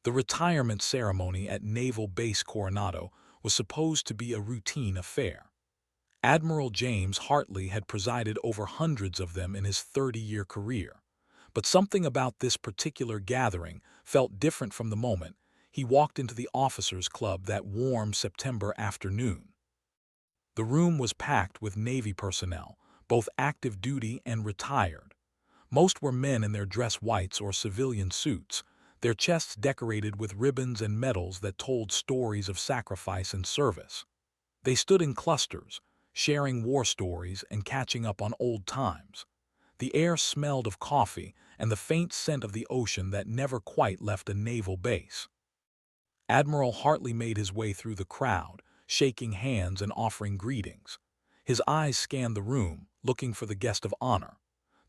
The retirement ceremony at Naval Base Coronado was supposed to be a routine affair. Admiral James Hartley had presided over hundreds of them in his 30-year career. But something about this particular gathering felt different from the moment he walked into the officers' club that warm September afternoon. The room was packed with Navy personnel, both active duty and retired. Most were men in their dress whites or civilian suits, their chests decorated with ribbons and medals that told stories of sacrifice and service. They stood in clusters, sharing war stories and catching up on old times. The air smelled of coffee and the faint scent of the ocean that never quite left a naval base. Admiral Hartley made his way through the crowd, shaking hands and offering greetings. His eyes scanned the room, looking for the guest of honor.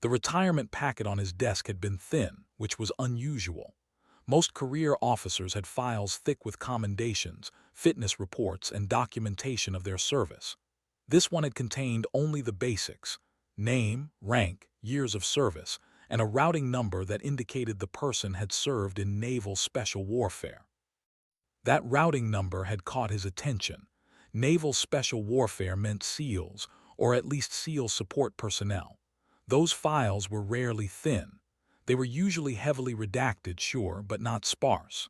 The retirement packet on his desk had been thin, which was unusual. Most career officers had files thick with commendations, fitness reports, and documentation of their service. This one had contained only the basics: name, rank, years of service, and a routing number that indicated the person had served in naval special warfare. That routing number had caught his attention. Naval special warfare meant SEALs, or at least SEAL support personnel. Those files were rarely thin. They were usually heavily redacted, sure, but not sparse.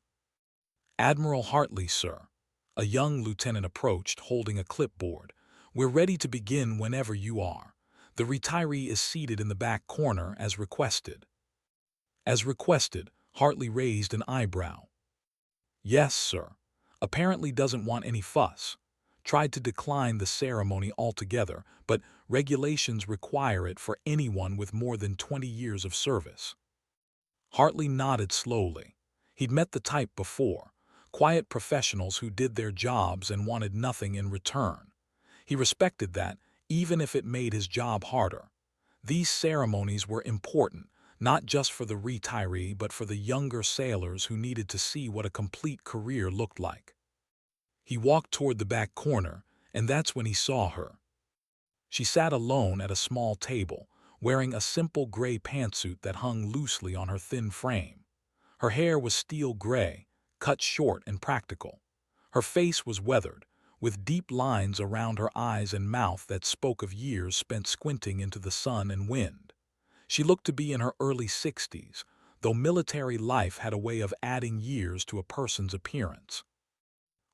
"Admiral Hartley, sir." A young lieutenant approached, holding a clipboard. "We're ready to begin whenever you are. The retiree is seated in the back corner as requested." As requested, Hartley raised an eyebrow. "Yes, sir. Apparently doesn't want any fuss. Tried to decline the ceremony altogether, but regulations require it for anyone with more than 20 years of service." Hartley nodded slowly. He'd met the type before, quiet professionals who did their jobs and wanted nothing in return. He respected that, even if it made his job harder. These ceremonies were important, not just for the retiree but for the younger sailors who needed to see what a complete career looked like. He walked toward the back corner, and that's when he saw her. She sat alone at a small table, wearing a simple gray pantsuit that hung loosely on her thin frame. Her hair was steel gray, cut short and practical. Her face was weathered, with deep lines around her eyes and mouth that spoke of years spent squinting into the sun and wind. She looked to be in her early 60s, though military life had a way of adding years to a person's appearance.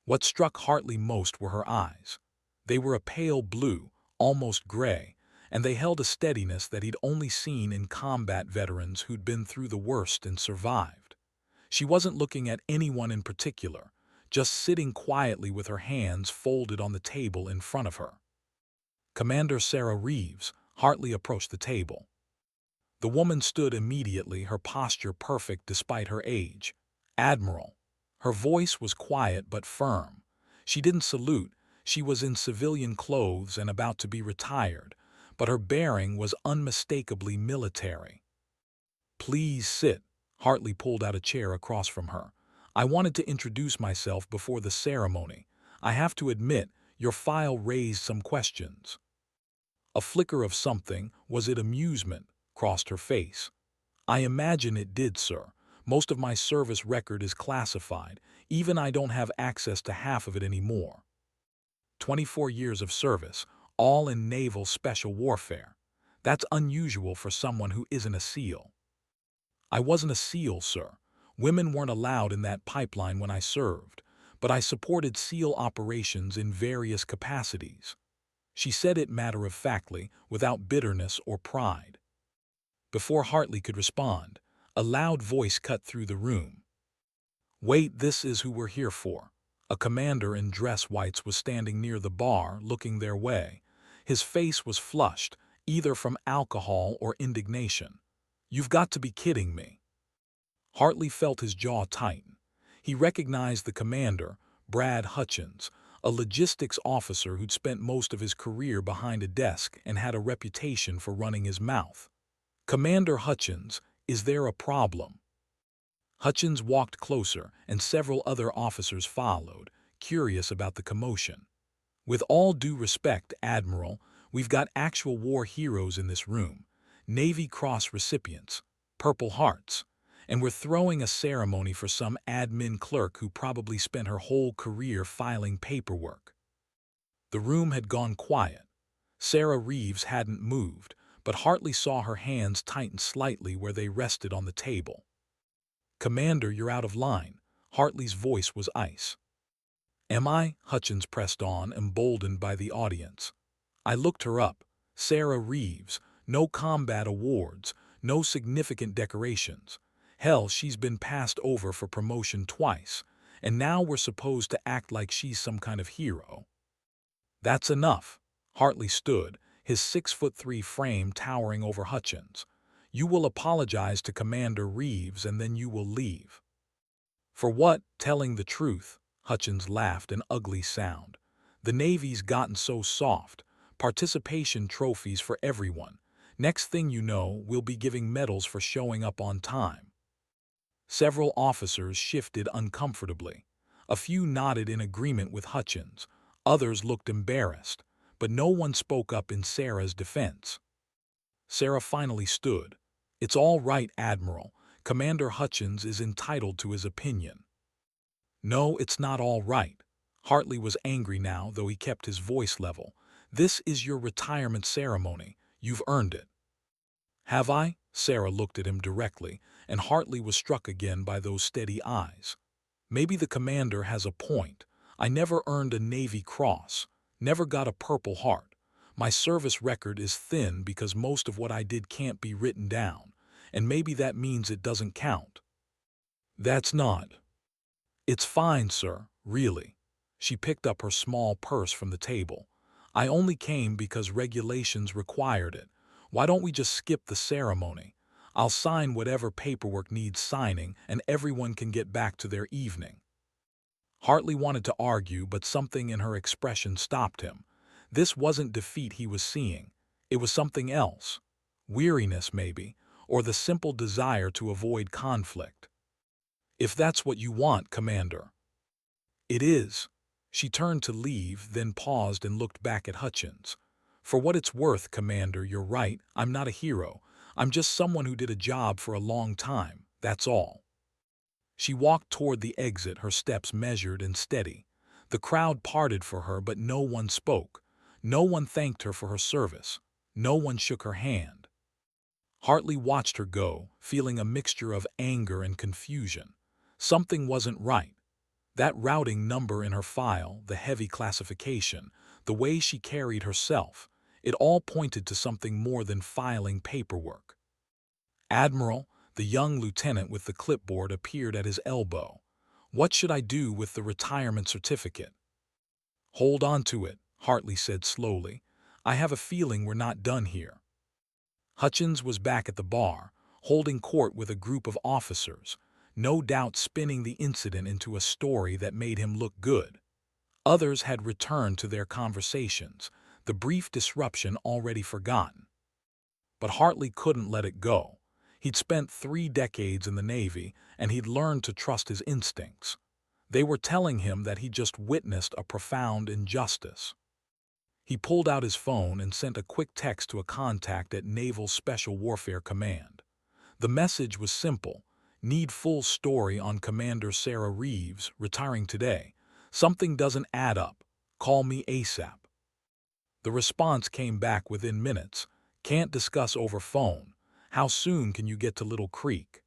What struck Hartley most were her eyes. They were a pale blue, almost gray, and they held a steadiness that he'd only seen in combat veterans who'd been through the worst and survived. She wasn't looking at anyone in particular, just sitting quietly with her hands folded on the table in front of her. "Commander Sarah Reeves." Hartley approached the table. The woman stood immediately, her posture perfect despite her age. "Admiral." Her voice was quiet but firm. She didn't salute. She was in civilian clothes and about to be retired, but her bearing was unmistakably military. "Please sit." Hartley pulled out a chair across from her. "I wanted to introduce myself before the ceremony. I have to admit, your file raised some questions." A flicker of something, was it amusement, crossed her face. "I imagine it did, sir. Most of my service record is classified. Even I don't have access to half of it anymore. 24 years of service, all in naval special warfare. That's unusual for someone who isn't a SEAL." "I wasn't a SEAL, sir. Women weren't allowed in that pipeline when I served, but I supported SEAL operations in various capacities." She said it matter-of-factly, without bitterness or pride. Before Hartley could respond, a loud voice cut through the room. "Wait, this is who we're here for." A commander in dress whites was standing near the bar, looking their way. His face was flushed, either from alcohol or indignation. "You've got to be kidding me." Hartley felt his jaw tighten. He recognized the commander, Brad Hutchins, a logistics officer who'd spent most of his career behind a desk and had a reputation for running his mouth. "Commander Hutchins, is there a problem?" Hutchins walked closer, and several other officers followed, curious about the commotion. "With all due respect, Admiral, we've got actual war heroes in this room, Navy Cross recipients, Purple Hearts, and we're throwing a ceremony for some admin clerk who probably spent her whole career filing paperwork." The room had gone quiet. Sarah Reeves hadn't moved, but Hartley saw her hands tighten slightly where they rested on the table. "Commander, you're out of line." Hartley's voice was ice. "Am I?" Hutchins pressed on, emboldened by the audience. "I looked her up. Sarah Reeves. No combat awards, no significant decorations. Hell, she's been passed over for promotion twice, and now we're supposed to act like she's some kind of hero." "That's enough." Hartley stood, his 6'3" frame towering over Hutchins. "You will apologize to Commander Reeves and then you will leave." "For what?" "Telling the truth." Hutchins laughed, an ugly sound. "The Navy's gotten so soft. Participation trophies for everyone. Next thing you know, we'll be giving medals for showing up on time." Several officers shifted uncomfortably. A few nodded in agreement with Hutchins. Others looked embarrassed, but no one spoke up in Sarah's defense. Sarah finally stood. "It's all right, Admiral. Commander Hutchins is entitled to his opinion." "No, it's not all right." Hartley was angry now, though he kept his voice level. "This is your retirement ceremony. You've earned it." "Have I?" Sarah looked at him directly, and Hartley was struck again by those steady eyes. "Maybe the commander has a point. I never earned a Navy Cross, never got a Purple Heart. My service record is thin because most of what I did can't be written down, and maybe that means it doesn't count." "That's not—" "It's fine, sir, really." She picked up her small purse from the table. "I only came because regulations required it. Why don't we just skip the ceremony? I'll sign whatever paperwork needs signing, and everyone can get back to their evening." Hartley wanted to argue, but something in her expression stopped him. This wasn't defeat he was seeing. It was something else. Weariness, maybe, or the simple desire to avoid conflict. "If that's what you want, Commander." "It is." She turned to leave, then paused and looked back at Hutchins. "For what it's worth, Commander, you're right. I'm not a hero. I'm just someone who did a job for a long time, that's all." She walked toward the exit, her steps measured and steady. The crowd parted for her, but no one spoke. No one thanked her for her service. No one shook her hand. Hartley watched her go, feeling a mixture of anger and confusion. Something wasn't right. That routing number in her file, the heavy classification, the way she carried herself, it all pointed to something more than filing paperwork. Admiral, the young lieutenant with the clipboard, appeared at his elbow. "What should I do with the retirement certificate?" "Hold on to it," Hartley said slowly. "I have a feeling we're not done here." Hutchins was back at the bar, holding court with a group of officers, no doubt spinning the incident into a story that made him look good. Others had returned to their conversations, the brief disruption already forgotten. But Hartley couldn't let it go. He'd spent 3 decades in the Navy, and he'd learned to trust his instincts. They were telling him that he'd just witnessed a profound injustice. He pulled out his phone and sent a quick text to a contact at Naval Special Warfare Command. The message was simple: "Need full story on Commander Sarah Reeves, retiring today. Something doesn't add up. Call me ASAP." The response came back within minutes. "Can't discuss over phone. How soon can you get to Little Creek?"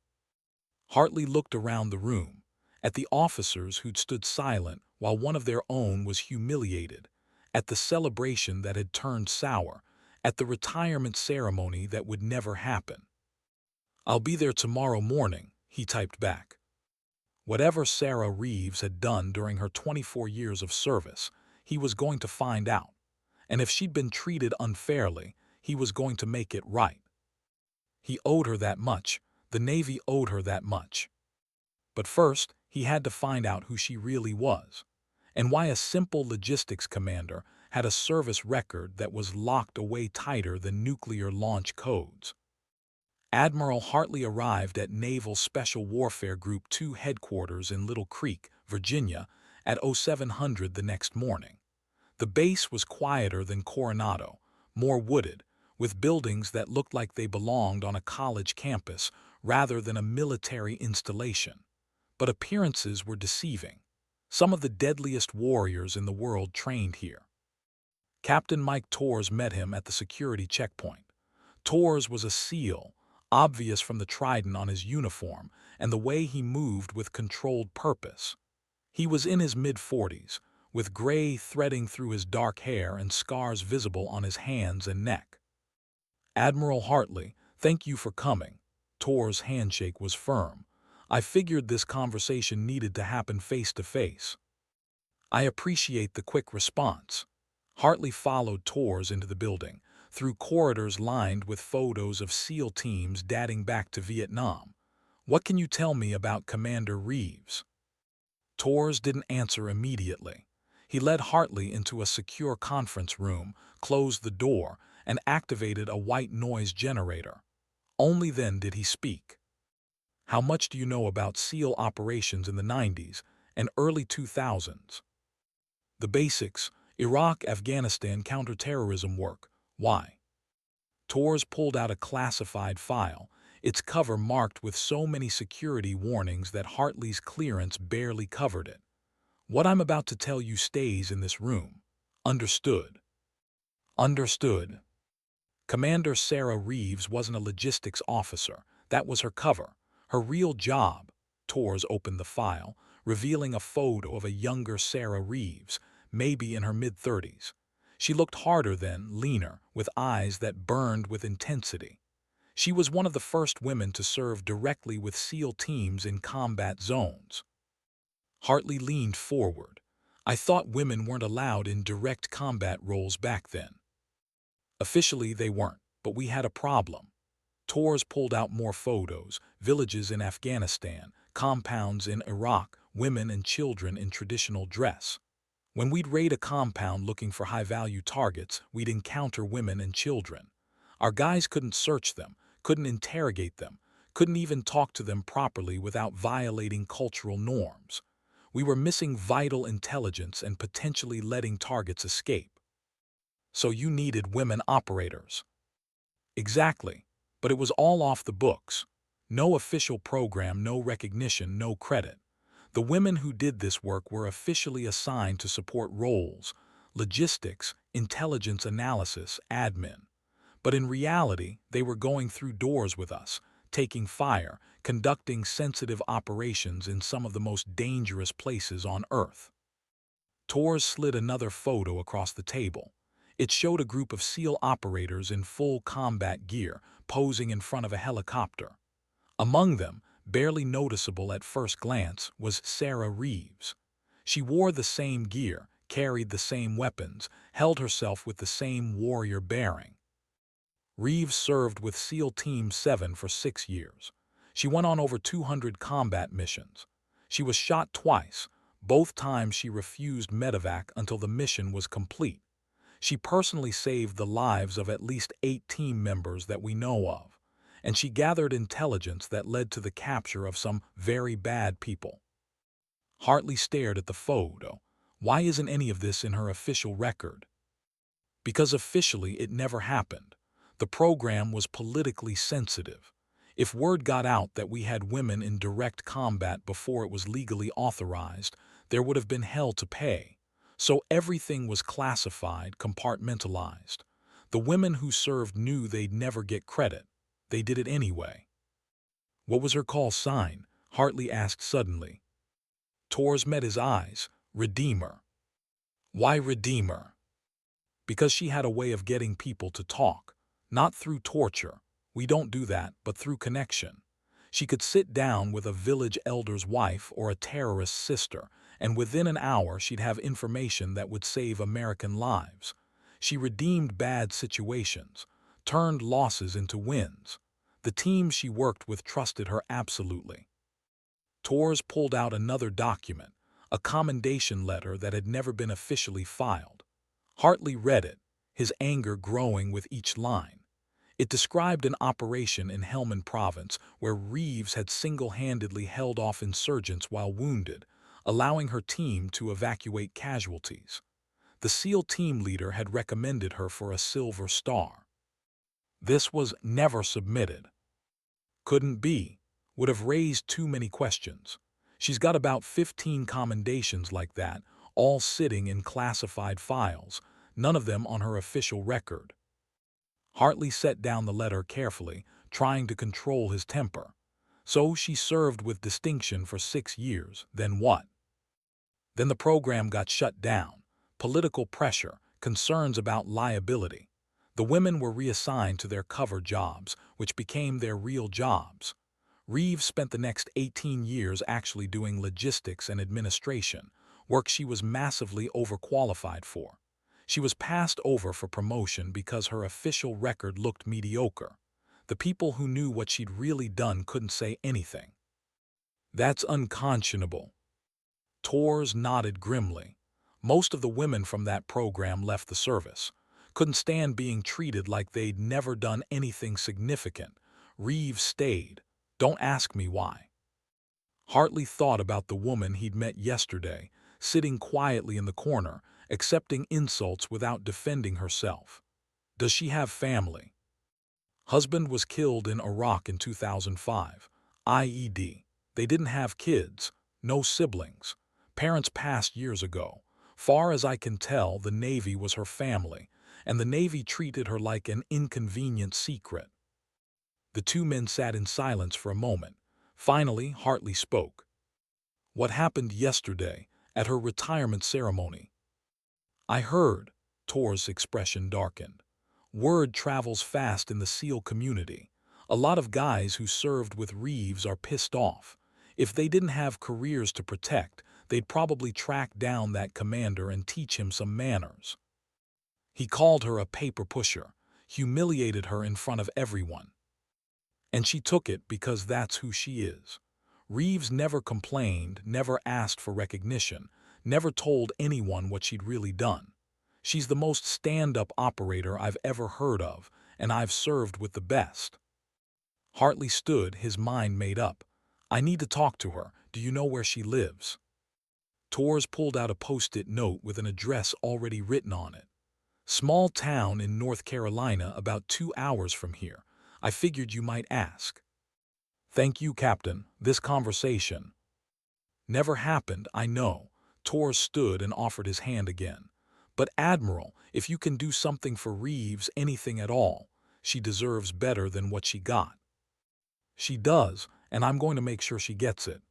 Hartley looked around the room, at the officers who'd stood silent while one of their own was humiliated, at the celebration that had turned sour, at the retirement ceremony that would never happen. "I'll be there tomorrow morning," he typed back. Whatever Sarah Reeves had done during her 24 years of service, he was going to find out. And if she'd been treated unfairly, he was going to make it right. He owed her that much. The Navy owed her that much. But first, he had to find out who she really was, and why a simple logistics commander had a service record that was locked away tighter than nuclear launch codes. Admiral Hartley arrived at Naval Special Warfare Group 2 headquarters in Little Creek, Virginia, at 0700 the next morning. The base was quieter than Coronado, more wooded, with buildings that looked like they belonged on a college campus rather than a military installation. But appearances were deceiving. Some of the deadliest warriors in the world trained here. Captain Mike Torres met him at the security checkpoint. Torres was a SEAL, obvious from the trident on his uniform and the way he moved with controlled purpose. He was in his mid-40s, with gray threading through his dark hair and scars visible on his hands and neck. "Admiral Hartley, thank you for coming." Torres' handshake was firm. "I figured this conversation needed to happen face to face." "I appreciate the quick response." Hartley followed Torres into the building, through corridors lined with photos of SEAL teams dating back to Vietnam. "What can you tell me about Commander Reeves?" Torres didn't answer immediately. He led Hartley into a secure conference room, closed the door, and activated a white noise generator. Only then did he speak. "How much do you know about SEAL operations in the 90s and early 2000s? "The basics: Iraq, Afghanistan, counterterrorism work. Why?" Torres pulled out a classified file, its cover marked with so many security warnings that Hartley's clearance barely covered it. "What I'm about to tell you stays in this room. Understood?" "Understood." Commander Sarah Reeves wasn't a logistics officer. That was her cover, her real job. Torres opened the file, revealing a photo of a younger Sarah Reeves, maybe in her mid-30s. She looked harder then, leaner, with eyes that burned with intensity. She was one of the first women to serve directly with SEAL teams in combat zones. Hartley leaned forward. "I thought women weren't allowed in direct combat roles back then." "Officially they weren't, but we had a problem." Torres pulled out more photos: villages in Afghanistan, compounds in Iraq, women and children in traditional dress. When we'd raid a compound looking for high-value targets, we'd encounter women and children. Our guys couldn't search them, couldn't interrogate them, couldn't even talk to them properly without violating cultural norms. We were missing vital intelligence and potentially letting targets escape. "So you needed women operators." "Exactly. But it was all off the books. No official program, no recognition, no credit. The women who did this work were officially assigned to support roles: logistics, intelligence analysis, admin. But in reality, they were going through doors with us, taking fire, conducting sensitive operations in some of the most dangerous places on Earth." Torres slid another photo across the table. It showed a group of SEAL operators in full combat gear, posing in front of a helicopter. Among them, barely noticeable at first glance, was Sarah Reeves. She wore the same gear, carried the same weapons, held herself with the same warrior bearing. Reeves served with SEAL Team 7 for 6 years. She went on over 200 combat missions. She was shot twice. Both times she refused medevac until the mission was complete. She personally saved the lives of at least 8 team members that we know of, and she gathered intelligence that led to the capture of some very bad people. Hartley stared at the photo. Why isn't any of this in her official record? Because officially it never happened. The program was politically sensitive. If word got out that we had women in direct combat before it was legally authorized, there would have been hell to pay. So everything was classified, compartmentalized. The women who served knew they'd never get credit. They did it anyway. "What was her call sign?" Hartley asked suddenly. Torres met his eyes. "Redeemer." "Why Redeemer?" "Because she had a way of getting people to talk. Not through torture. We don't do that, but through connection. She could sit down with a village elder's wife or a terrorist's sister, and within an hour she'd have information that would save American lives. She redeemed bad situations, turned losses into wins. The team she worked with trusted her absolutely." Torres pulled out another document, a commendation letter that had never been officially filed. Hartley read it, his anger growing with each line. It described an operation in Helmand Province where Reeves had single-handedly held off insurgents while wounded, allowing her team to evacuate casualties. The SEAL team leader had recommended her for a Silver Star. This was never submitted. Couldn't be. Would have raised too many questions. She's got about 15 commendations like that, all sitting in classified files, none of them on her official record. Hartley set down the letter carefully, trying to control his temper. So she served with distinction for 6 years, then what? Then the program got shut down. Political pressure, concerns about liability. The women were reassigned to their cover jobs, which became their real jobs. Reeves spent the next 18 years actually doing logistics and administration, work she was massively overqualified for. She was passed over for promotion because her official record looked mediocre. The people who knew what she'd really done couldn't say anything. That's unconscionable. Tors nodded grimly. Most of the women from that program left the service. Couldn't stand being treated like they'd never done anything significant. Reeves stayed. Don't ask me why. Hartley thought about the woman he'd met yesterday, sitting quietly in the corner, accepting insults without defending herself. Does she have family? Husband was killed in Iraq in 2005. IED. They didn't have kids, no siblings. Parents passed years ago. Far as I can tell, the Navy was her family, and the Navy treated her like an inconvenient secret. The two men sat in silence for a moment. Finally, Hartley spoke. What happened yesterday, at her retirement ceremony? I heard. Tor's expression darkened. Word travels fast in the SEAL community. A lot of guys who served with Reeves are pissed off. If they didn't have careers to protect, they'd probably track down that commander and teach him some manners. He called her a paper pusher, humiliated her in front of everyone. And she took it because that's who she is. Reeves never complained, never asked for recognition, never told anyone what she'd really done. She's the most stand-up operator I've ever heard of, and I've served with the best. Hartley stood, his mind made up. I need to talk to her. Do you know where she lives? Tors pulled out a post-it note with an address already written on it. Small town in North Carolina, about 2 hours from here. I figured you might ask. Thank you, Captain. This conversation never happened, I know. Tors stood and offered his hand again. But Admiral, if you can do something for Reeves, anything at all, she deserves better than what she got. She does, and I'm going to make sure she gets it.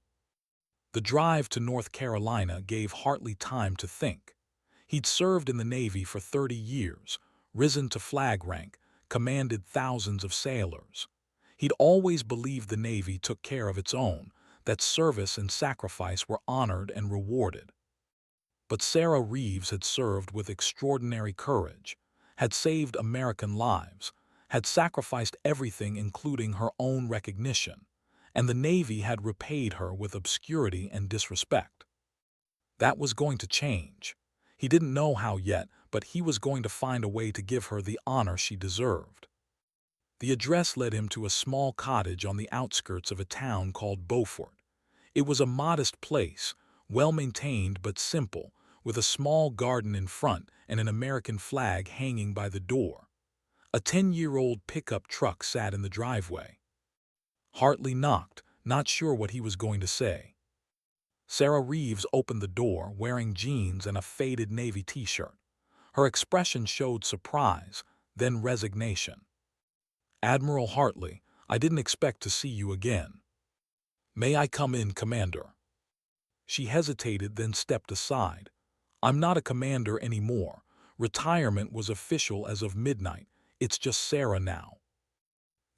The drive to North Carolina gave Hartley time to think. He'd served in the Navy for 30 years, risen to flag rank, commanded thousands of sailors. He'd always believed the Navy took care of its own, that service and sacrifice were honored and rewarded. But Sarah Reeves had served with extraordinary courage, had saved American lives, had sacrificed everything including her own recognition, and the Navy had repaid her with obscurity and disrespect. That was going to change. He didn't know how yet, but he was going to find a way to give her the honor she deserved. The address led him to a small cottage on the outskirts of a town called Beaufort. It was a modest place, well-maintained but simple, with a small garden in front and an American flag hanging by the door. A 10-year-old pickup truck sat in the driveway. Hartley knocked, not sure what he was going to say. Sarah Reeves opened the door, wearing jeans and a faded navy t-shirt. Her expression showed surprise, then resignation. Admiral Hartley, I didn't expect to see you again. May I come in, Commander? She hesitated, then stepped aside. I'm not a commander anymore. Retirement was official as of midnight. It's just Sarah now.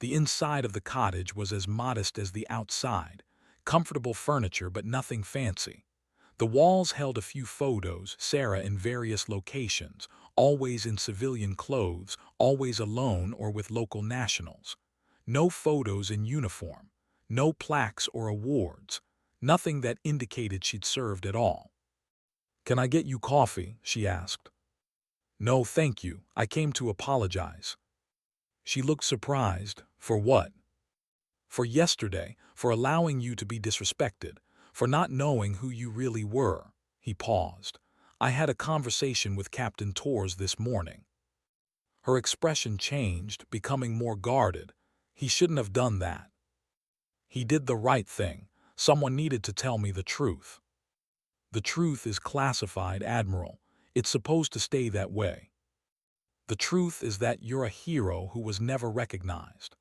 The inside of the cottage was as modest as the outside. Comfortable furniture, but nothing fancy. The walls held a few photos, Sarah in various locations, always in civilian clothes, always alone or with local nationals. No photos in uniform, no plaques or awards, nothing that indicated she'd served at all. Can I get you coffee? She asked. No, thank you. I came to apologize. She looked surprised. For what? For yesterday, for allowing you to be disrespected, for not knowing who you really were. He paused. I had a conversation with Captain Tors this morning. Her expression changed, becoming more guarded. He shouldn't have done that. He did the right thing. Someone needed to tell me the truth. The truth is classified, Admiral. It's supposed to stay that way. The truth is that you're a hero who was never recognized,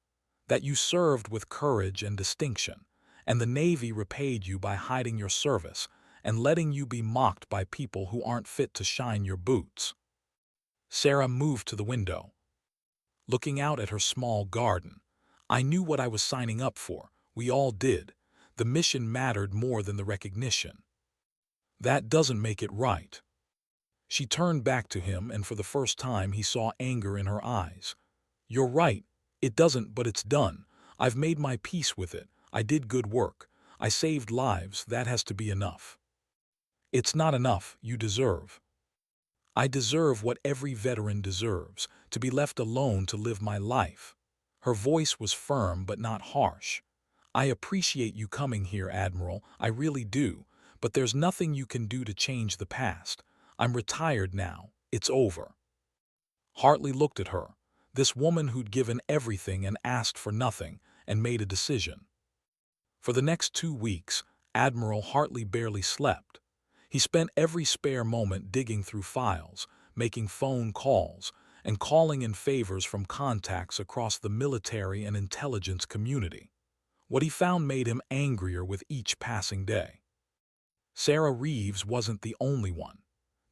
that you served with courage and distinction, and the Navy repaid you by hiding your service and letting you be mocked by people who aren't fit to shine your boots. Sarah moved to the window, looking out at her small garden. I knew what I was signing up for. We all did. The mission mattered more than the recognition. That doesn't make it right. She turned back to him, and for the first time he saw anger in her eyes. You're right. It doesn't, but it's done. I've made my peace with it. I did good work. I saved lives. That has to be enough. It's not enough. You deserve. I deserve what every veteran deserves, to be left alone to live my life. Her voice was firm but not harsh. I appreciate you coming here, Admiral. I really do. But there's nothing you can do to change the past. I'm retired now. It's over. Hartley looked at her, this woman who'd given everything and asked for nothing, and made a decision. For the next 2 weeks, Admiral Hartley barely slept. He spent every spare moment digging through files, making phone calls, and calling in favors from contacts across the military and intelligence community. What he found made him angrier with each passing day. Sarah Reeves wasn't the only one.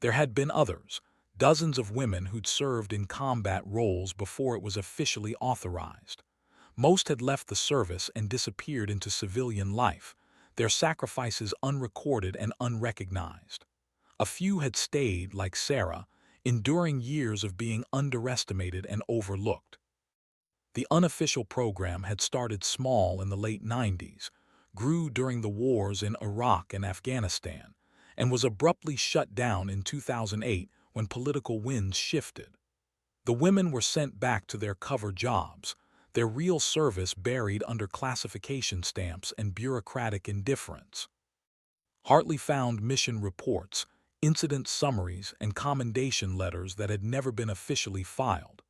There had been others, dozens of women who'd served in combat roles before it was officially authorized. Most had left the service and disappeared into civilian life, their sacrifices unrecorded and unrecognized. A few had stayed, like Sarah, enduring years of being underestimated and overlooked. The unofficial program had started small in the late 90s, grew during the wars in Iraq and Afghanistan, and was abruptly shut down in 2008 when political winds shifted. The women were sent back to their cover jobs, their real service buried under classification stamps and bureaucratic indifference. Hartley found mission reports, incident summaries, and commendation letters that had never been officially filed.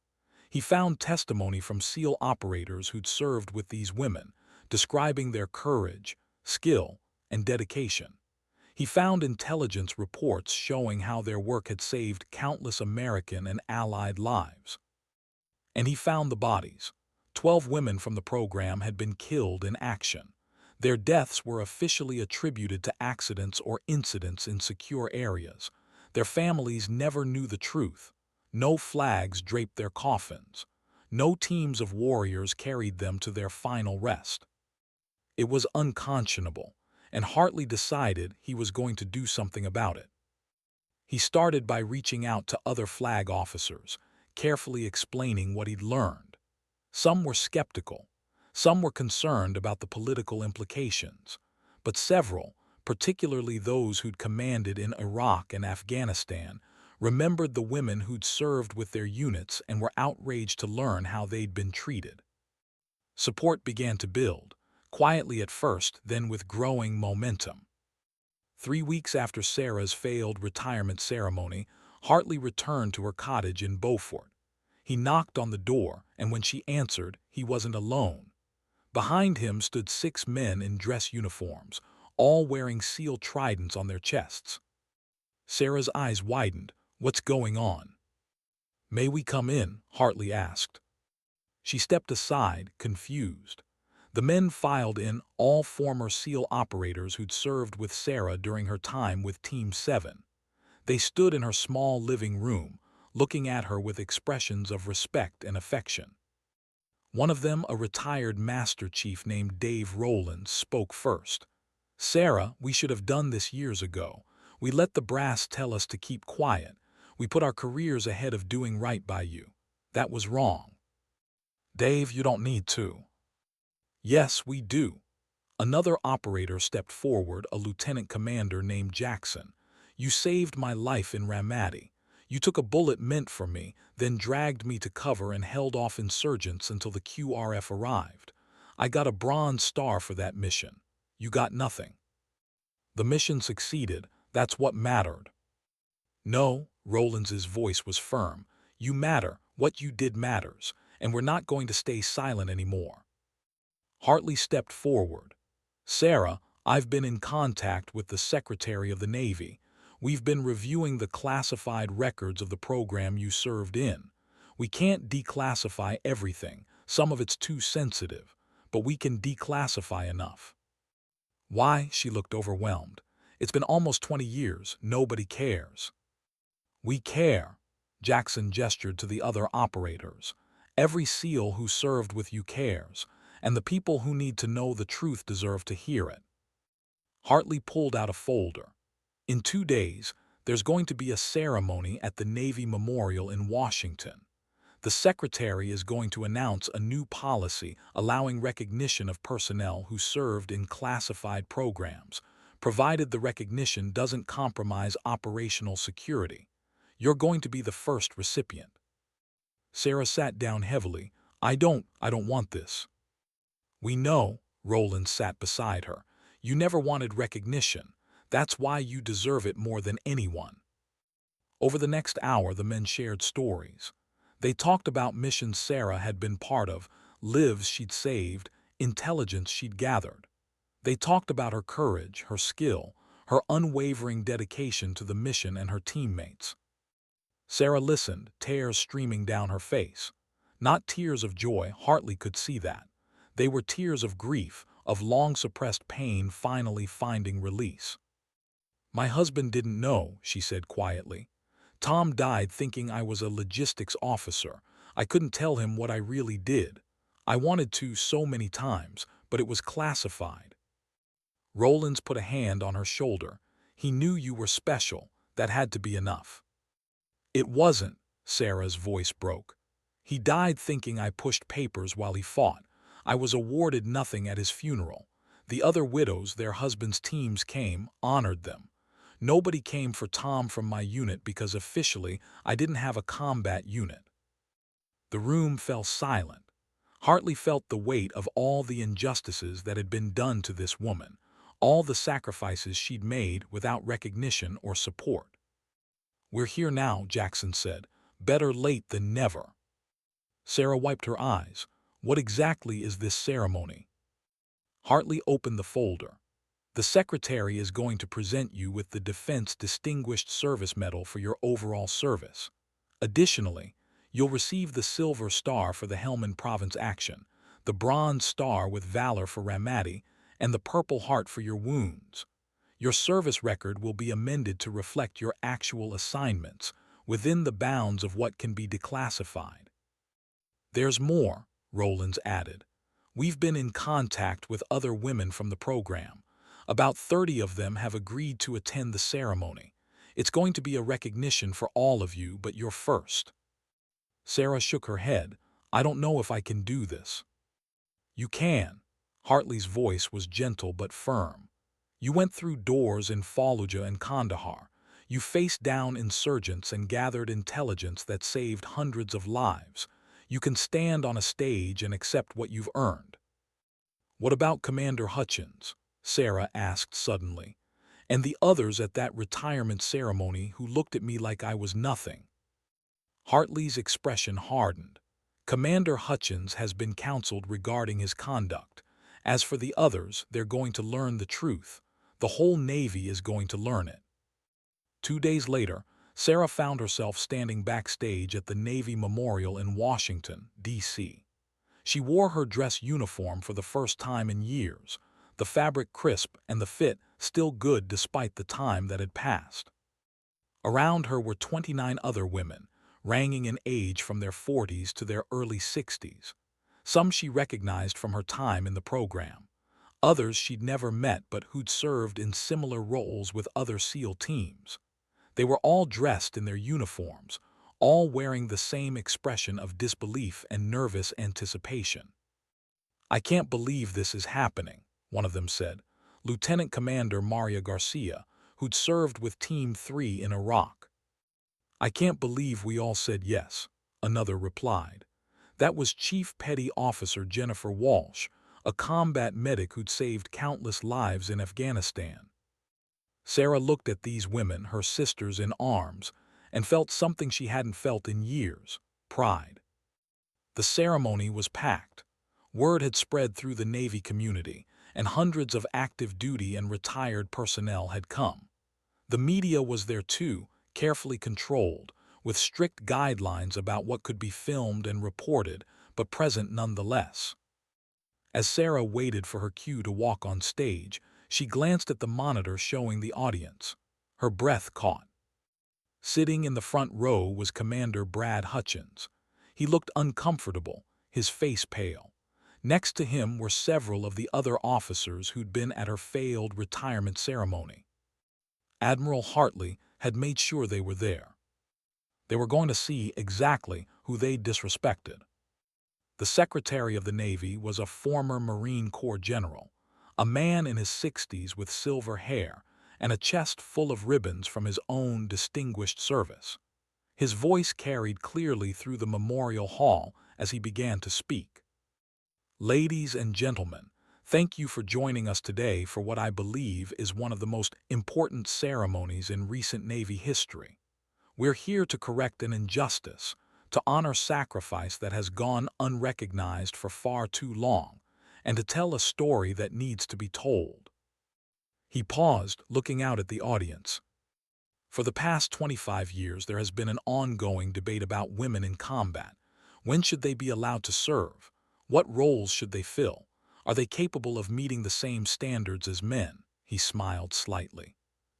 He found testimony from SEAL operators who'd served with these women, describing their courage, skill, and dedication. He found intelligence reports showing how their work had saved countless American and Allied lives. And he found the bodies. 12 women from the program had been killed in action. Their deaths were officially attributed to accidents or incidents in secure areas. Their families never knew the truth. No flags draped their coffins. No teams of warriors carried them to their final rest. It was unconscionable, and Hartley decided he was going to do something about it. He started by reaching out to other flag officers, carefully explaining what he'd learned. Some were skeptical. Some were concerned about the political implications. But several, particularly those who'd commanded in Iraq and Afghanistan, remembered the women who'd served with their units and were outraged to learn how they'd been treated. Support began to build, quietly at first, then with growing momentum. 3 weeks after Sarah's failed retirement ceremony, Hartley returned to her cottage in Beaufort. He knocked on the door, and when she answered, he wasn't alone. Behind him stood 6 men in dress uniforms, all wearing SEAL tridents on their chests. Sarah's eyes widened. What's going on? May we come in? Hartley asked. She stepped aside, confused. The men filed in, all former SEAL operators who'd served with Sarah during her time with Team 7. They stood in her small living room, looking at her with expressions of respect and affection. One of them, a retired Master Chief named Dave Rowlands, spoke first. Sarah, we should have done this years ago. We let the brass tell us to keep quiet. We put our careers ahead of doing right by you. That was wrong. Dave, you don't need to. Yes, we do. Another operator stepped forward, a lieutenant commander named Jackson. You saved my life in Ramadi. You took a bullet meant for me, then dragged me to cover and held off insurgents until the QRF arrived. I got a Bronze Star for that mission. You got nothing. The mission succeeded. That's what mattered. No, Rowlands's voice was firm. You matter. What you did matters, and we're not going to stay silent anymore. Hartley stepped forward. "Sarah, I've been in contact with the Secretary of the Navy. We've been reviewing the classified records of the program you served in. We can't declassify everything, some of it's too sensitive, but we can declassify enough." "Why?" She looked overwhelmed. "It's been almost 20 years. Nobody cares." "We care." Jackson gestured to the other operators. "Every SEAL who served with you cares, and the people who need to know the truth deserve to hear it." Hartley pulled out a folder. "In 2 days, there's going to be a ceremony at the Navy Memorial in Washington. The Secretary is going to announce a new policy allowing recognition of personnel who served in classified programs, provided the recognition doesn't compromise operational security. You're going to be the first recipient." Sarah sat down heavily. I don't want this." "We know," Roland sat beside her. "You never wanted recognition. That's why you deserve it more than anyone." Over the next hour, the men shared stories. They talked about missions Sarah had been part of, lives she'd saved, intelligence she'd gathered. They talked about her courage, her skill, her unwavering dedication to the mission and her teammates. Sarah listened, tears streaming down her face. Not tears of joy, Hartley could see that. They were tears of grief, of long-suppressed pain finally finding release. "My husband didn't know," she said quietly. "Tom died thinking I was a logistics officer. I couldn't tell him what I really did. I wanted to so many times, but it was classified." Rollins put a hand on her shoulder. "He knew you were special. That had to be enough." "It wasn't," Sarah's voice broke. "He died thinking I pushed papers while he fought. I was awarded nothing at his funeral. The other widows, their husbands' teams came, honored them. Nobody came for Tom from my unit because officially I didn't have a combat unit." The room fell silent. Hartley felt the weight of all the injustices that had been done to this woman, all the sacrifices she'd made without recognition or support. "We're here now," Jackson said. "Better late than never." Sarah wiped her eyes. "What exactly is this ceremony?" Hartley opened the folder. "The Secretary is going to present you with the Defense Distinguished Service Medal for your overall service. Additionally, you'll receive the Silver Star for the Helmand Province action, the Bronze Star with Valor for Ramadi, and the Purple Heart for your wounds. Your service record will be amended to reflect your actual assignments, within the bounds of what can be declassified." "There's more," Rollins added. "We've been in contact with other women from the program. About 30 of them have agreed to attend the ceremony. It's going to be a recognition for all of you, but you're first." Sarah shook her head. "I don't know if I can do this." "You can." Hartley's voice was gentle but firm. "You went through doors in Fallujah and Kandahar. You faced down insurgents and gathered intelligence that saved hundreds of lives. You can stand on a stage and accept what you've earned." "What about Commander Hutchins?" Sarah asked suddenly. "And the others at that retirement ceremony who looked at me like I was nothing?" Hartley's expression hardened. "Commander Hutchins has been counseled regarding his conduct. As for the others, they're going to learn the truth. The whole Navy is going to learn it." 2 days later, Sarah found herself standing backstage at the Navy Memorial in Washington, D.C. She wore her dress uniform for the first time in years, the fabric crisp and the fit still good despite the time that had passed. Around her were 29 other women, ranging in age from their 40s to their early 60s. Some she recognized from her time in the program. Others she'd never met but who'd served in similar roles with other SEAL teams. They were all dressed in their uniforms, all wearing the same expression of disbelief and nervous anticipation. "I can't believe this is happening," one of them said. Lieutenant Commander Maria Garcia, who'd served with Team 3 in Iraq. "I can't believe we all said yes," another replied. That was Chief Petty Officer Jennifer Walsh, a combat medic who'd saved countless lives in Afghanistan. Sarah looked at these women, her sisters in arms, and felt something she hadn't felt in years: pride. The ceremony was packed. Word had spread through the Navy community, and hundreds of active duty and retired personnel had come. The media was there too, carefully controlled, with strict guidelines about what could be filmed and reported, but present nonetheless. As Sarah waited for her cue to walk on stage, she glanced at the monitor showing the audience. Her breath caught. Sitting in the front row was Commander Brad Hutchins. He looked uncomfortable, his face pale. Next to him were several of the other officers who'd been at her failed retirement ceremony. Admiral Hartley had made sure they were there. They were going to see exactly who they'd disrespected. The Secretary of the Navy was a former Marine Corps general, a man in his 60s with silver hair and a chest full of ribbons from his own distinguished service. His voice carried clearly through the memorial hall as he began to speak. Ladies and gentlemen, thank you for joining us today for what I believe is one of the most important ceremonies in recent Navy history. We're here to correct an injustice, to honor sacrifice that has gone unrecognized for far too long, and to tell a story that needs to be told. He paused, looking out at the audience. For the past 25 years, there has been an ongoing debate about women in combat. When should they be allowed to serve? What roles should they fill? Are they capable of meeting the same standards as men? He smiled slightly.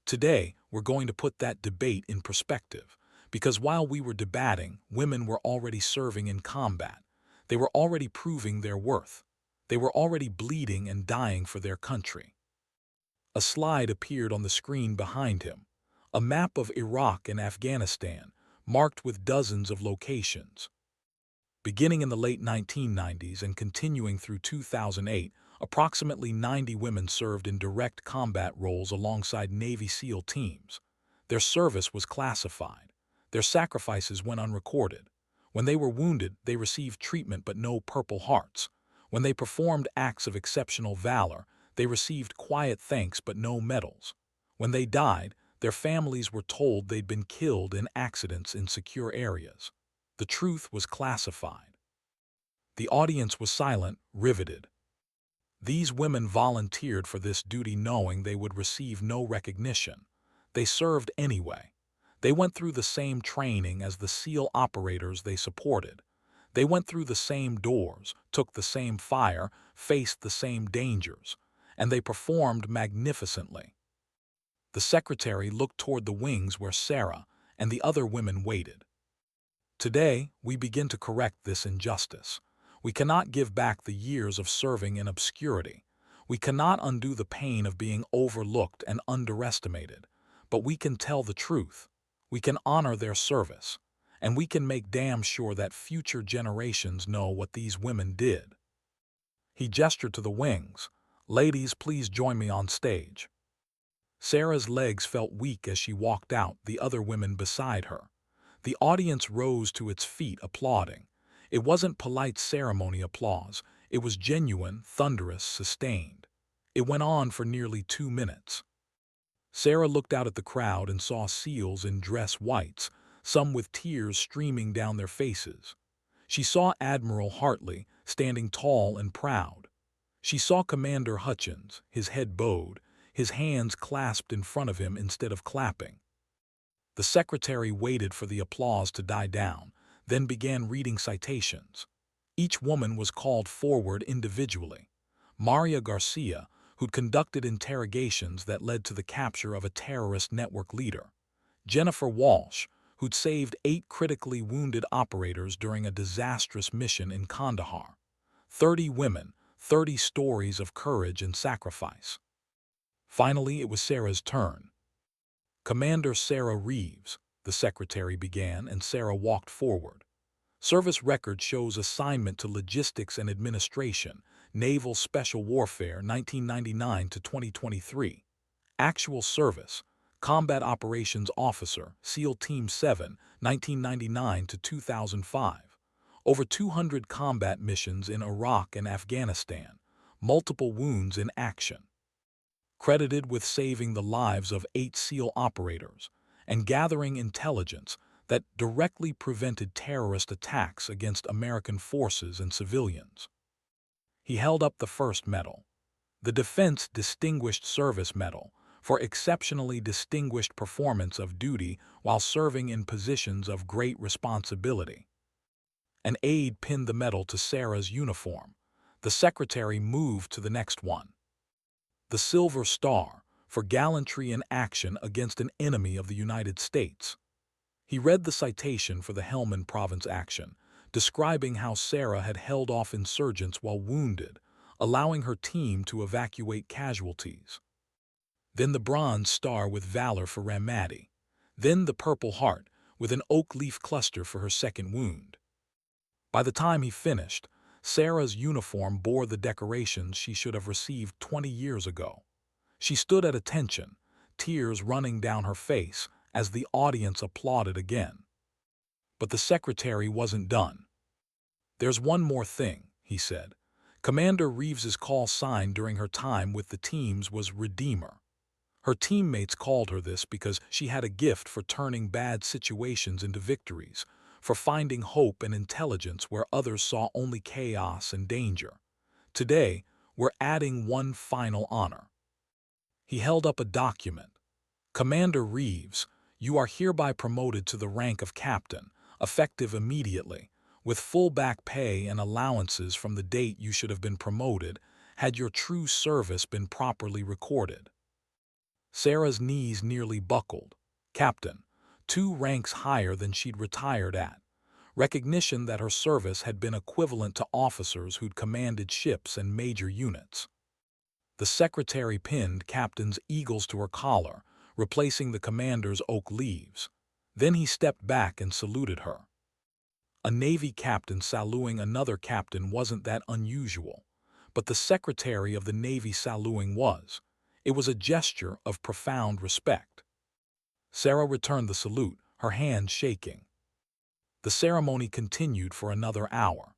Today, we're going to put that debate in perspective, because while we were debating, women were already serving in combat. They were already proving their worth. They were already bleeding and dying for their country. A slide appeared on the screen behind him, a map of Iraq and Afghanistan, marked with dozens of locations. Beginning in the late 1990s and continuing through 2008, approximately 90 women served in direct combat roles alongside Navy SEAL teams. Their service was classified. Their sacrifices went unrecorded. When they were wounded, they received treatment but no Purple Hearts. When they performed acts of exceptional valor, they received quiet thanks but no medals. When they died, their families were told they'd been killed in accidents in secure areas. The truth was classified. The audience was silent, riveted. These women volunteered for this duty knowing they would receive no recognition. They served anyway. They went through the same training as the SEAL operators they supported. They went through the same doors, took the same fire, faced the same dangers, and they performed magnificently. The secretary looked toward the wings where Sarah and the other women waited. Today, we begin to correct this injustice. We cannot give back the years of serving in obscurity. We cannot undo the pain of being overlooked and underestimated. But we can tell the truth. We can honor their service. And we can make damn sure that future generations know what these women did. He gestured to the wings. Ladies, please join me on stage. Sarah's legs felt weak as she walked out, the other women beside her. The audience rose to its feet, applauding. It wasn't polite ceremony applause. It was genuine, thunderous, sustained. It went on for nearly 2 minutes. Sarah looked out at the crowd and saw SEALs in dress whites, some with tears streaming down their faces. She saw Admiral Hartley, standing tall and proud. She saw Commander Hutchins, his head bowed, his hands clasped in front of him instead of clapping. The secretary waited for the applause to die down, then began reading citations. Each woman was called forward individually. Maria Garcia, who'd conducted interrogations that led to the capture of a terrorist network leader. Jennifer Walsh, who'd saved 8 critically wounded operators during a disastrous mission in Kandahar. 30 women, 30 stories of courage and sacrifice. Finally, it was Sarah's turn. Commander Sarah Reeves, the secretary began, and Sarah walked forward. Service record shows assignment to Logistics and Administration, Naval Special Warfare 1999 to 2023. Actual service, Combat Operations Officer, SEAL Team 7, 1999 to 2005. Over 200 combat missions in Iraq and Afghanistan, multiple wounds in action. Credited with saving the lives of 8 SEAL operators and gathering intelligence that directly prevented terrorist attacks against American forces and civilians. He held up the first medal, the Defense Distinguished Service Medal, for exceptionally distinguished performance of duty while serving in positions of great responsibility. An aide pinned the medal to Sarah's uniform. The secretary moved to the next one. The Silver Star, for gallantry in action against an enemy of the United States. He read the citation for the Helmand Province action, describing how Sarah had held off insurgents while wounded, allowing her team to evacuate casualties. Then the Bronze Star with Valor for Ramadi. Then the Purple Heart with an oak leaf cluster for her second wound. By the time he finished, Sarah's uniform bore the decorations she should have received 20 years ago. She stood at attention, tears running down her face as the audience applauded again. But the secretary wasn't done. "There's one more thing," he said. Commander Reeves's call sign during her time with the teams was Redeemer. Her teammates called her this because she had a gift for turning bad situations into victories, for finding hope and intelligence where others saw only chaos and danger. Today, we're adding one final honor. He held up a document. "Commander Reeves, you are hereby promoted to the rank of captain, effective immediately, with full back pay and allowances from the date you should have been promoted, had your true service been properly recorded." Sarah's knees nearly buckled. Captain, 2 ranks higher than she'd retired at. Recognition that her service had been equivalent to officers who'd commanded ships and major units. The secretary pinned Captain's eagles to her collar, replacing the commander's oak leaves. Then he stepped back and saluted her. A Navy captain saluting another captain wasn't that unusual, but the Secretary of the Navy saluting was. It was a gesture of profound respect. Sarah returned the salute, her hand shaking. The ceremony continued for another hour.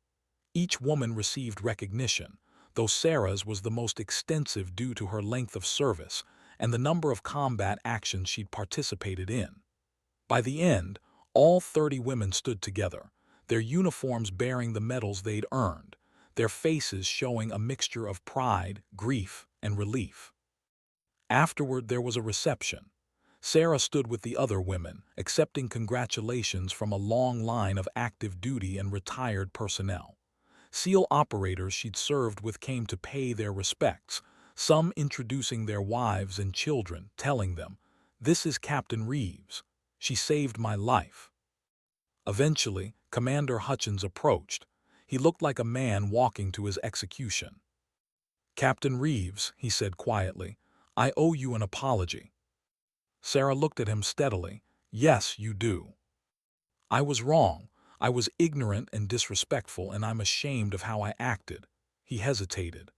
Each woman received recognition, though Sarah's was the most extensive due to her length of service and the number of combat actions she'd participated in. By the end, all 30 women stood together, their uniforms bearing the medals they'd earned, their faces showing a mixture of pride, grief, and relief. Afterward, there was a reception. Sarah stood with the other women, accepting congratulations from a long line of active duty and retired personnel. SEAL operators she'd served with came to pay their respects, some introducing their wives and children, telling them, "This is Captain Reeves. She saved my life." Eventually, Commander Hutchins approached. He looked like a man walking to his execution. "Captain Reeves," he said quietly, "I owe you an apology." Sarah looked at him steadily. "Yes, you do. I was wrong. I was ignorant and disrespectful, and I'm ashamed of how I acted." He hesitated.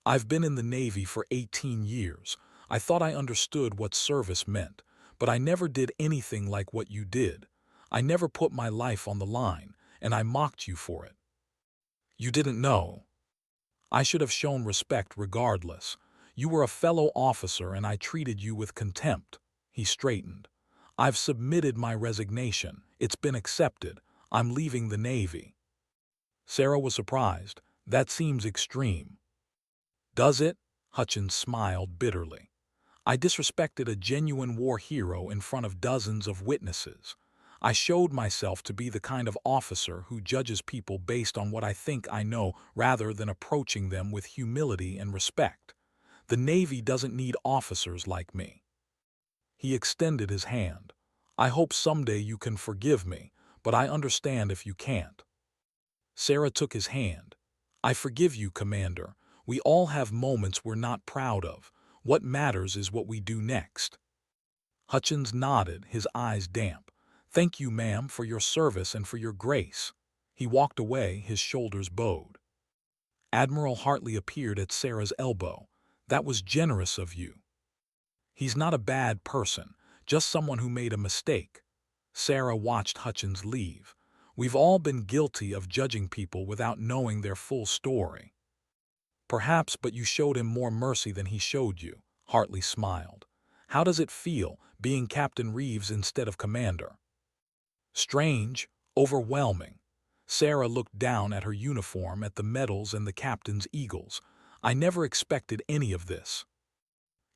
"I've been in the Navy for 18 years. I thought I understood what service meant, but I never did anything like what you did. I never put my life on the line, and I mocked you for it. You didn't know. I should have shown respect regardless. You were a fellow officer and I treated you with contempt." He straightened. "I've submitted my resignation. It's been accepted. I'm leaving the Navy." Sarah was surprised. "That seems extreme." "Does it?" Hutchins smiled bitterly. "I disrespected a genuine war hero in front of dozens of witnesses. I showed myself to be the kind of officer who judges people based on what I think I know rather than approaching them with humility and respect. The Navy doesn't need officers like me." He extended his hand. "I hope someday you can forgive me, but I understand if you can't." Sarah took his hand. "I forgive you, Commander. We all have moments we're not proud of. What matters is what we do next." Hutchins nodded, his eyes damp. "Thank you, ma'am, for your service and for your grace." He walked away, his shoulders bowed. Admiral Hartley appeared at Sarah's elbow. "That was generous of you." "He's not a bad person, just someone who made a mistake." Sarah watched Hutchins leave. "We've all been guilty of judging people without knowing their full story." "Perhaps, but you showed him more mercy than he showed you." Hartley smiled. "How does it feel, being Captain Reeves instead of Commander?" "Strange, overwhelming." Sarah looked down at her uniform, at the medals and the captain's eagles. "I never expected any of this.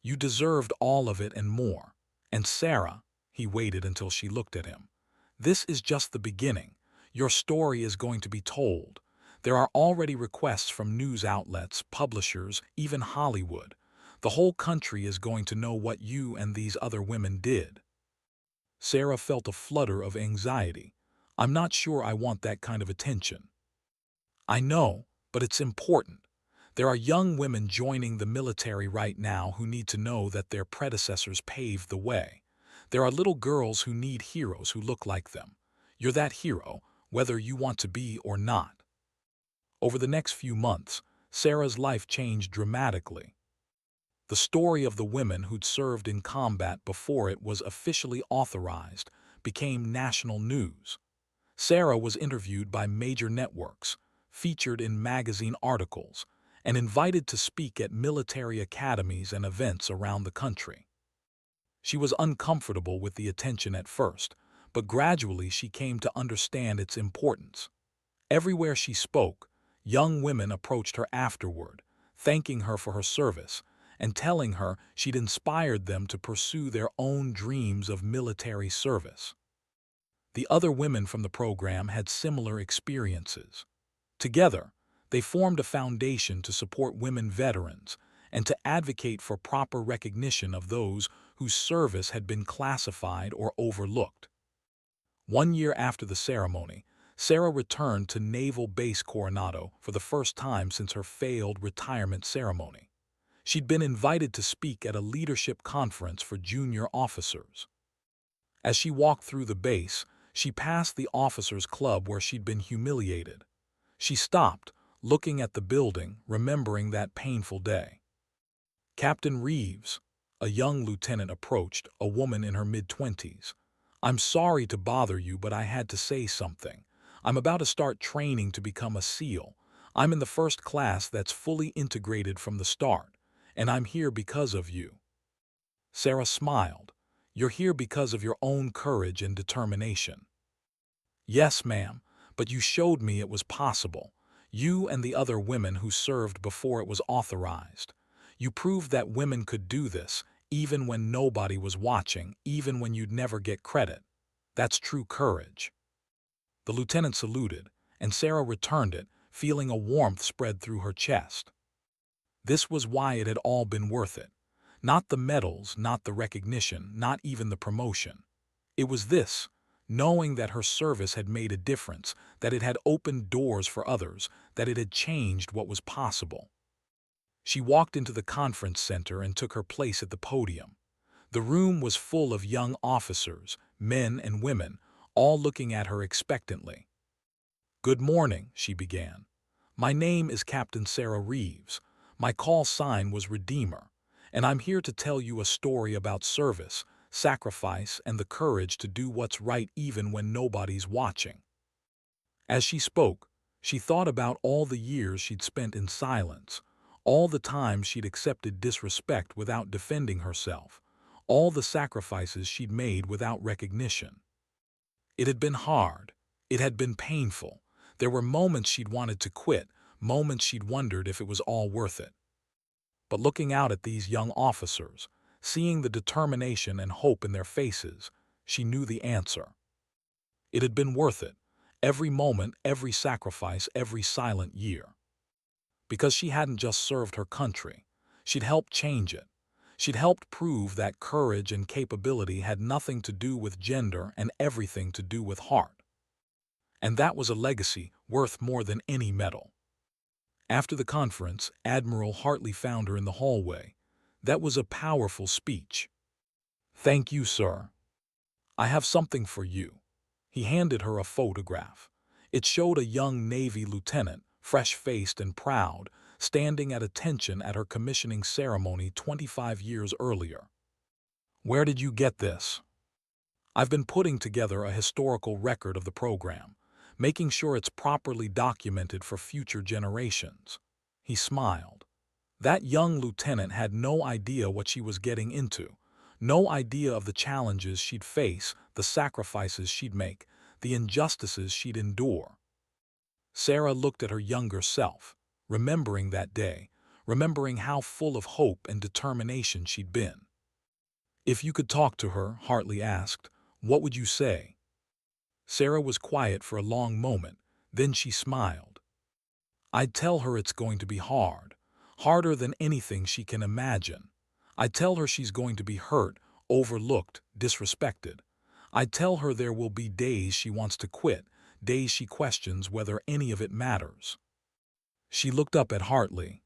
You deserved all of it and more. And Sarah," he waited until she looked at him, "this is just the beginning. Your story is going to be told. There are already requests from news outlets, publishers, even Hollywood. The whole country is going to know what you and these other women did." Sarah felt a flutter of anxiety. "I'm not sure I want that kind of attention." "I know, but it's important. There are young women joining the military right now who need to know that their predecessors paved the way. There are little girls who need heroes who look like them. You're that hero, whether you want to be or not." Over the next few months, Sarah's life changed dramatically. The story of the women who'd served in combat before it was officially authorized became national news. Sarah was interviewed by major networks, featured in magazine articles, and invited to speak at military academies and events around the country. She was uncomfortable with the attention at first, but gradually she came to understand its importance. Everywhere she spoke, young women approached her afterward, thanking her for her service and telling her she'd inspired them to pursue their own dreams of military service. The other women from the program had similar experiences. Together, they formed a foundation to support women veterans and to advocate for proper recognition of those whose service had been classified or overlooked. 1 year after the ceremony, Sarah returned to Naval Base Coronado for the first time since her failed retirement ceremony. She'd been invited to speak at a leadership conference for junior officers. As she walked through the base, she passed the officers' club where she'd been humiliated. She stopped, looking at the building, remembering that painful day. "Captain Reeves," a young lieutenant approached, a woman in her mid-20s. "I'm sorry to bother you, but I had to say something. I'm about to start training to become a SEAL. I'm in the first class that's fully integrated from the start, and I'm here because of you." Sarah smiled. "You're here because of your own courage and determination." "Yes, ma'am, but you showed me it was possible. You and the other women who served before it was authorized. You proved that women could do this, even when nobody was watching, even when you'd never get credit. That's true courage." The lieutenant saluted, and Sarah returned it, feeling a warmth spread through her chest. This was why it had all been worth it. Not the medals, not the recognition, not even the promotion. It was this, knowing that her service had made a difference, that it had opened doors for others, that it had changed what was possible. She walked into the conference center and took her place at the podium. The room was full of young officers, men and women, all looking at her expectantly. "Good morning," she began. "My name is Captain Sarah Reeves. My call sign was Redeemer, and I'm here to tell you a story about service, sacrifice, and the courage to do what's right even when nobody's watching." As she spoke, she thought about all the years she'd spent in silence, all the times she'd accepted disrespect without defending herself, all the sacrifices she'd made without recognition. It had been hard. It had been painful. There were moments she'd wanted to quit, moments she'd wondered if it was all worth it. But looking out at these young officers, seeing the determination and hope in their faces, she knew the answer. It had been worth it, every moment, every sacrifice, every silent year. Because she hadn't just served her country, she'd helped change it. She'd helped prove that courage and capability had nothing to do with gender and everything to do with heart. And that was a legacy worth more than any medal. After the conference, Admiral Hartley found her in the hallway. "That was a powerful speech." "Thank you, sir. I have something for you." He handed her a photograph. It showed a young Navy lieutenant, fresh-faced and proud, standing at attention at her commissioning ceremony 25 years earlier. "Where did you get this?" "I've been putting together a historical record of the program, making sure it's properly documented for future generations." He smiled. That young lieutenant had no idea what she was getting into, no idea of the challenges she'd face, the sacrifices she'd make, the injustices she'd endure. Sarah looked at her younger self, remembering that day, remembering how full of hope and determination she'd been. "If you could talk to her," Hartley asked, "what would you say?" Sarah was quiet for a long moment, then she smiled. "I'd tell her it's going to be hard, harder than anything she can imagine. I'd tell her she's going to be hurt, overlooked, disrespected. I'd tell her there will be days she wants to quit, days she questions whether any of it matters." She looked up at Hartley.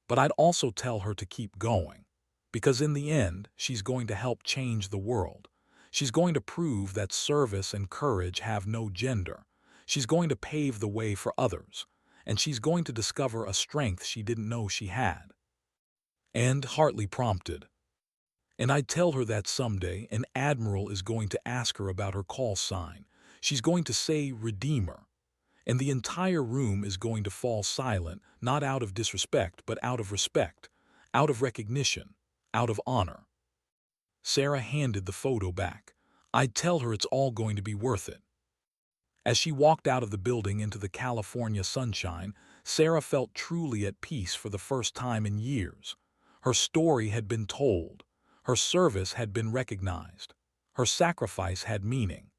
"But I'd also tell her to keep going, because in the end, she's going to help change the world. She's going to prove that service and courage have no gender. She's going to pave the way for others, and she's going to discover a strength she didn't know she had." And Hartley prompted, "And I'd tell her that someday an admiral is going to ask her about her call sign. She's going to say Redeemer, and the entire room is going to fall silent, not out of disrespect, but out of respect, out of recognition, out of honor." Sarah handed the photo back. "I'd tell her it's all going to be worth it." As she walked out of the building into the California sunshine, Sarah felt truly at peace for the first time in years. Her story had been told. Her service had been recognized. Her sacrifice had meaning.